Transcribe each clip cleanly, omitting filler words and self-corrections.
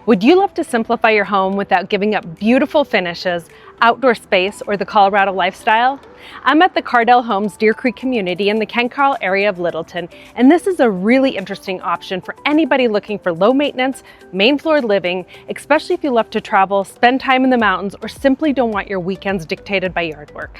Would you love to simplify your home without giving up beautiful finishes, outdoor space, or the Colorado lifestyle? I'm at the Cardel Homes Deer Creek community in the Ken Caryl area of Littleton, and this is a really interesting option for anybody looking for low maintenance, main floor living, especially if you love to travel, spend time in the mountains, or simply don't want your weekends dictated by yard work.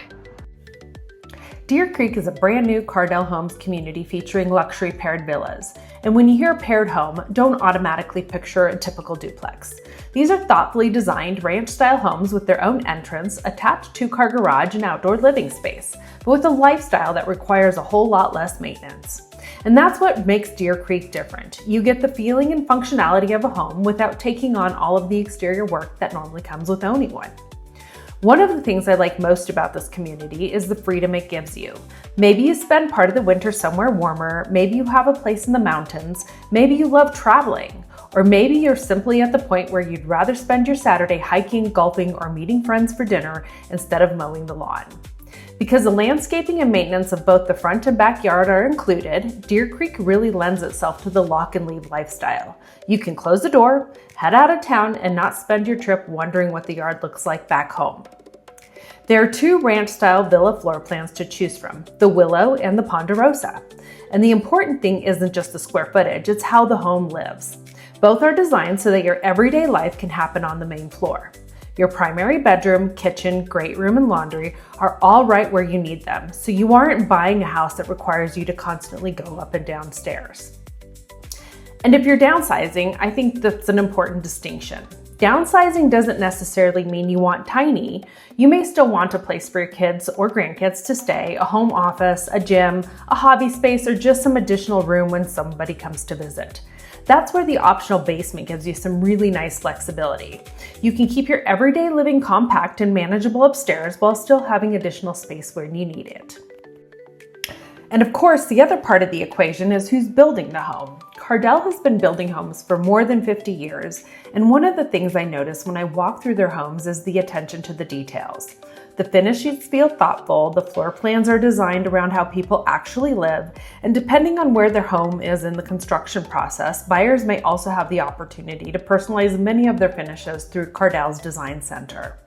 Deer Creek is a brand new Cardel Homes community featuring luxury paired villas. And when you hear a paired home, don't automatically picture a typical duplex. These are thoughtfully designed ranch-style homes with their own entrance, attached two-car garage, and outdoor living space, but with a lifestyle that requires a whole lot less maintenance. And that's what makes Deer Creek different. You get the feeling and functionality of a home without taking on all of the exterior work that normally comes with owning one. One of the things I like most about this community is the freedom it gives you. Maybe you spend part of the winter somewhere warmer, maybe you have a place in the mountains, maybe you love traveling, or maybe you're simply at the point where you'd rather spend your Saturday hiking, golfing, or meeting friends for dinner instead of mowing the lawn. Because the landscaping and maintenance of both the front and backyard are included, Deer Creek really lends itself to the lock and leave lifestyle. You can close the door, head out of town, and not spend your trip wondering what the yard looks like back home. There are two ranch-style villa floor plans to choose from, the Willow and the Ponderosa. And the important thing isn't just the square footage, it's how the home lives. Both are designed so that your everyday life can happen on the main floor. Your primary bedroom, kitchen, great room, and laundry are all right where you need them, so you aren't buying a house that requires you to constantly go up and down stairs. And if you're downsizing, I think that's an important distinction. Downsizing doesn't necessarily mean you want tiny. You may still want a place for your kids or grandkids to stay, a home office, a gym, a hobby space, or just some additional room when somebody comes to visit. That's where the optional basement gives you some really nice flexibility. You can keep your everyday living compact and manageable upstairs while still having additional space when you need it. And of course, the other part of the equation is who's building the home. Cardel has been building homes for more than 50 years, and one of the things I notice when I walk through their homes is the attention to the details. The finishes feel thoughtful, the floor plans are designed around how people actually live, and depending on where their home is in the construction process, buyers may also have the opportunity to personalize many of their finishes through Cardel's Design Center.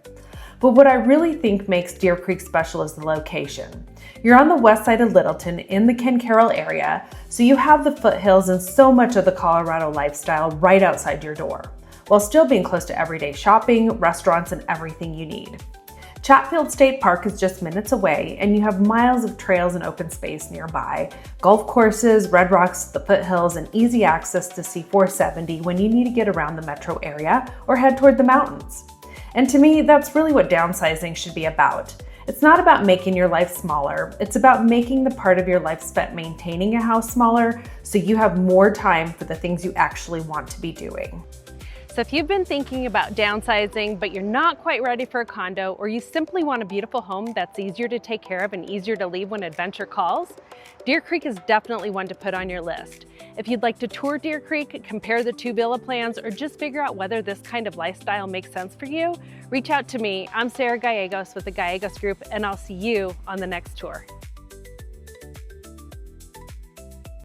But what I really think makes Deer Creek special is the location. You're on the west side of Littleton in the Ken Caryl area, so you have the foothills and so much of the Colorado lifestyle right outside your door, while still being close to everyday shopping, restaurants, and everything you need. Chatfield State Park is just minutes away, and you have miles of trails and open space nearby, golf courses, red rocks, the foothills, and easy access to C-470 when you need to get around the metro area or head toward the mountains. And to me, that's really what downsizing should be about. It's not about making your life smaller, it's about making the part of your life spent maintaining a house smaller so you have more time for the things you actually want to be doing. So if you've been thinking about downsizing, but you're not quite ready for a condo, or you simply want a beautiful home that's easier to take care of and easier to leave when adventure calls, Deer Creek is definitely one to put on your list. If you'd like to tour Deer Creek, compare the two villa plans, or just figure out whether this kind of lifestyle makes sense for you, reach out to me. I'm Gallegos with the Gallegos Group, and I'll see you on the next tour.